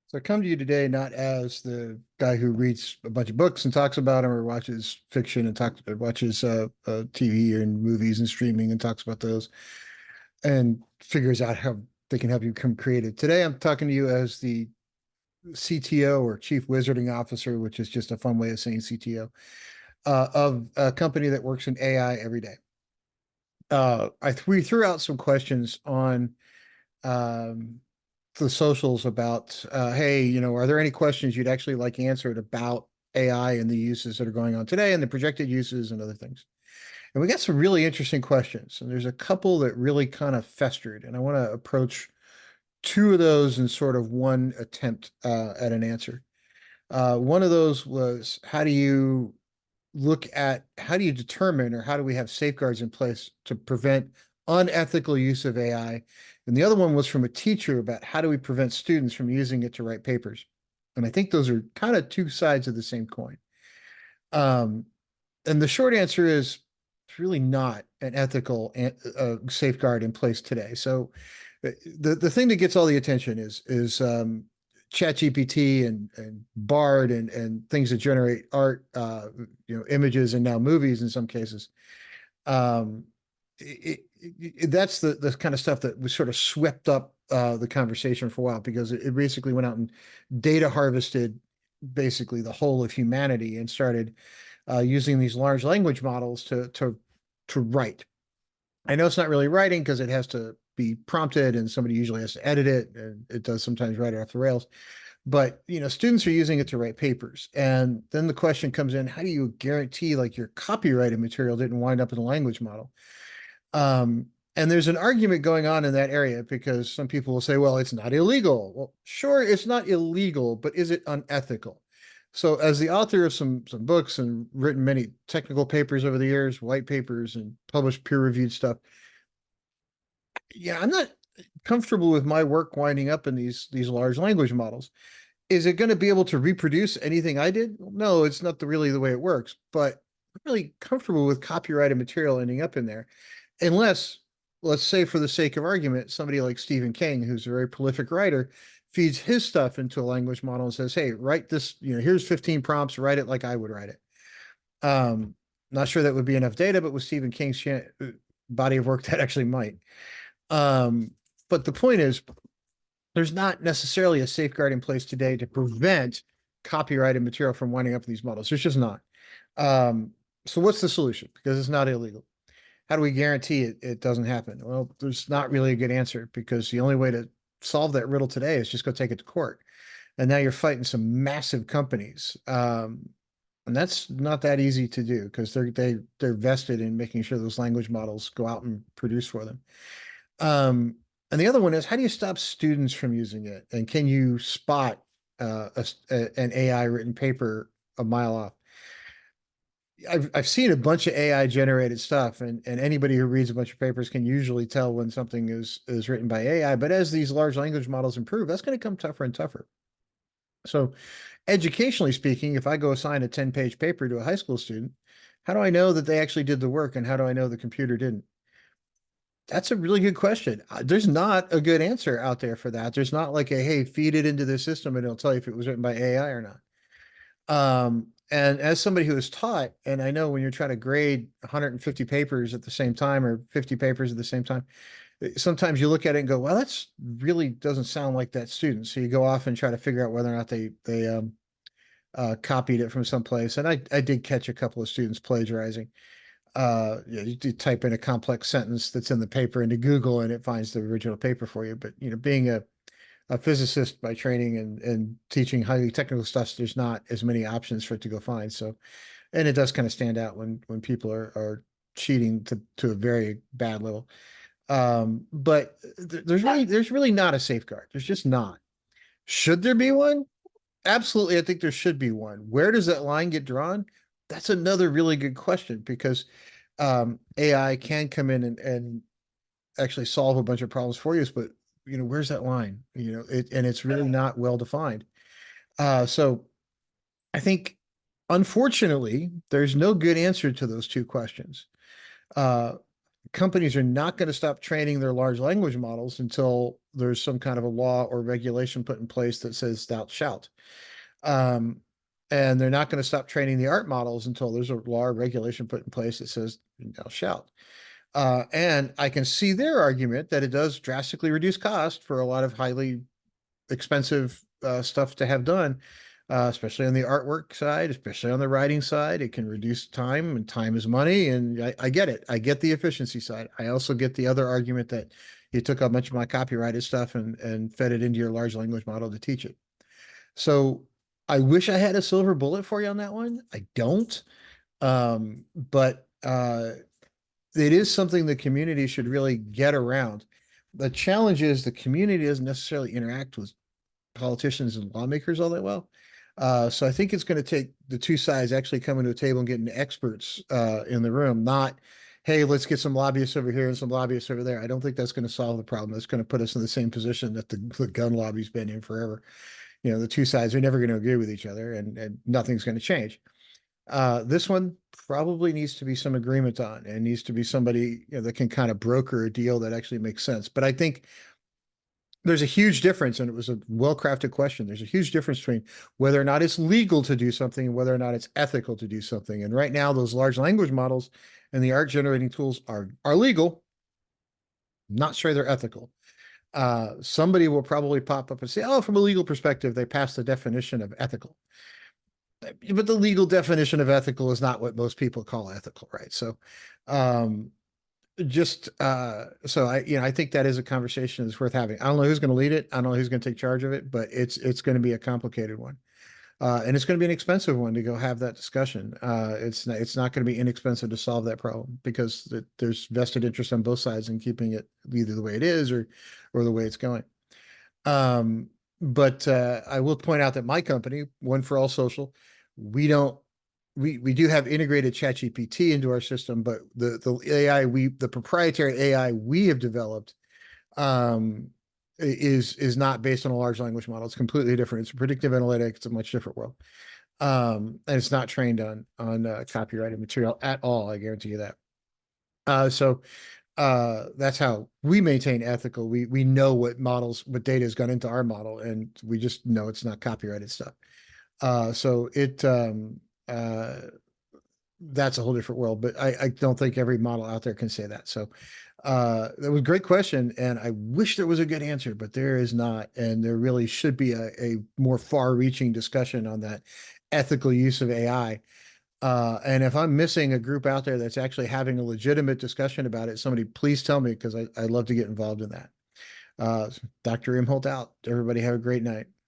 So I come to you today not as the guy who reads a bunch of books and talks about them, or watches fiction and watches TV and movies and streaming and talks about those and figures out how they can help you become creative. Today I'm talking to you as the CTO, or Chief Wizarding Officer, which is just a fun way of saying CTO, of a company that works in AI every day. We threw out some questions on um, the socials about, hey, are there any questions you'd actually like answered about AI and the uses that are going on today and the projected uses and other things? And we got some really interesting questions. And there's a couple that really kind of festered. And I want to approach two of those in sort of one attempt at an answer. One of those was, how do you determine, or how do we have safeguards in place to prevent unethical use of AI? And the other one was from a teacher about how do we prevent students from using it to write papers? And I think those are kind of two sides of the same coin. Um, and the short answer is it's really not an ethical safeguard in place today. So the thing that gets all the attention is ChatGPT and Bard and things that generate art, images and now movies in some cases. Um, that's the kind of stuff that was sort of swept up the conversation for a while, because it basically went out and data harvested basically the whole of humanity and started using these large language models to write. I know it's not really writing because it has to be prompted and somebody usually has to edit it, and it does sometimes write it off the rails. But students are using it to write papers, and then the question comes in: how do you guarantee like your copyrighted material didn't wind up in a language model? Um, and there's an argument going on in that area, because some people will say, well, it's not illegal. Well, sure, it's not illegal, but is it unethical? So as the author of some books and written many technical papers over the years, white papers and published peer-reviewed stuff, yeah, I'm not comfortable with my work winding up in these large language models. Is it going to be able to reproduce anything I did? No, it's not really the way it works, but I'm really comfortable with copyrighted material ending up in there. Unless, let's say for the sake of argument, somebody like Stephen King, who's a very prolific writer, feeds his stuff into a language model and says, hey, write this, here's 15 prompts, write it like I would write it. Not sure that would be enough data, but with Stephen King's body of work, that actually might. Um, but the point is, there's not necessarily a safeguard in place today to prevent copyrighted material from winding up in these models. There's just not. Um, so what's the solution? Because it's not illegal. How do we guarantee it doesn't happen? Well, there's not really a good answer, because the only way to solve that riddle today is just go take it to court. And now you're fighting some massive companies. And that's not that easy to do, because they're vested in making sure those language models go out and produce for them. Um, and the other one is, how do you stop students from using it? And can you spot an AI written paper a mile off? I've seen a bunch of AI generated stuff, and anybody who reads a bunch of papers can usually tell when something is written by AI. But as these large language models improve, that's going to come tougher and tougher. So, educationally speaking, if I go assign a 10-page paper to a high school student, how do I know that they actually did the work, and how do I know the computer didn't? That's a really good question. There's not a good answer out there for that. There's not like a, hey, feed it into the system and it'll tell you if it was written by AI or not. And as somebody who is taught, and I know when you're trying to grade 150 papers at the same time, or 50 papers at the same time, sometimes you look at it and go, well, that's really doesn't sound like that student. So you go off and try to figure out whether or not they copied it from someplace. And I did catch a couple of students plagiarizing. Yeah, you type in a complex sentence that's in the paper into Google and it finds the original paper for you. But being a physicist by training and teaching highly technical stuff, there's not as many options for it to go find. So, and it does kind of stand out when people are cheating to a very bad level. But there's really not a safeguard. There's just not. Should there be one? Absolutely, I think there should be one. Where does that line get drawn? That's another really good question, because AI can come in and actually solve a bunch of problems for you, but where's that line? And it's really not well defined. So I think, unfortunately, there's no good answer to those two questions. Uh, companies are not going to stop training their large language models until there's some kind of a law or regulation put in place that says thou shalt. Um, and they're not going to stop training the art models until there's a law or regulation put in place that says thou shalt. And I can see their argument that it does drastically reduce cost for a lot of highly expensive stuff to have done, especially on the artwork side, especially on the writing side. It can reduce time, and time is money. And I get it. I get the efficiency side. I also get the other argument that you took a bunch of my copyrighted stuff and fed it into your large language model to teach it. So I wish I had a silver bullet for you on that one. I don't. But it is something the community should really get around. The challenge is the community doesn't necessarily interact with politicians and lawmakers all that well. So I think it's going to take the two sides actually coming to a table and getting experts in the room, not, hey, let's get some lobbyists over here and some lobbyists over there. I don't think that's going to solve the problem. That's going to put us in the same position that the gun lobby's been in forever. You know, the two sides are never going to agree with each other, and nothing's going to change. This one probably needs to be some agreement on, and needs to be somebody, you know, that can kind of broker a deal that actually makes sense. But I think there's a huge difference, and it was a well-crafted question. There's a huge difference between whether or not it's legal to do something and whether or not it's ethical to do something. And right now, those large language models and the art generating tools are legal. Not sure they're ethical. Somebody will probably pop up and say, "Oh, from a legal perspective, they passed the definition of ethical." But the legal definition of ethical is not what most people call ethical, right? So, um, just so I think that is a conversation that's worth having. I don't know who's going to lead it. I don't know who's going to take charge of it, but it's going to be a complicated one. And it's going to be an expensive one to go have that discussion. It's not going to be inexpensive to solve that problem because there's vested interest on both sides in keeping it either the way it is or the way it's going. But I will point out that my company, One for All Social, we don't we do have integrated ChatGPT into our system, but the AI the proprietary AI we have developed is not based on a large language model. It's completely different. It's predictive analytics. It's a much different world. And it's not trained on copyrighted material at all. I guarantee you that. So that's how we maintain ethical. We know what data has gone into our model, and we just know it's not copyrighted stuff. So that's a whole different world, but I don't think every model out there can say that. So that was a great question, and I wish there was a good answer, but there is not, and there really should be a more far-reaching discussion on that ethical use of AI. And if I'm missing a group out there that's actually having a legitimate discussion about it, somebody please tell me because I'd love to get involved in that. Dr. Imholt out. Everybody have a great night.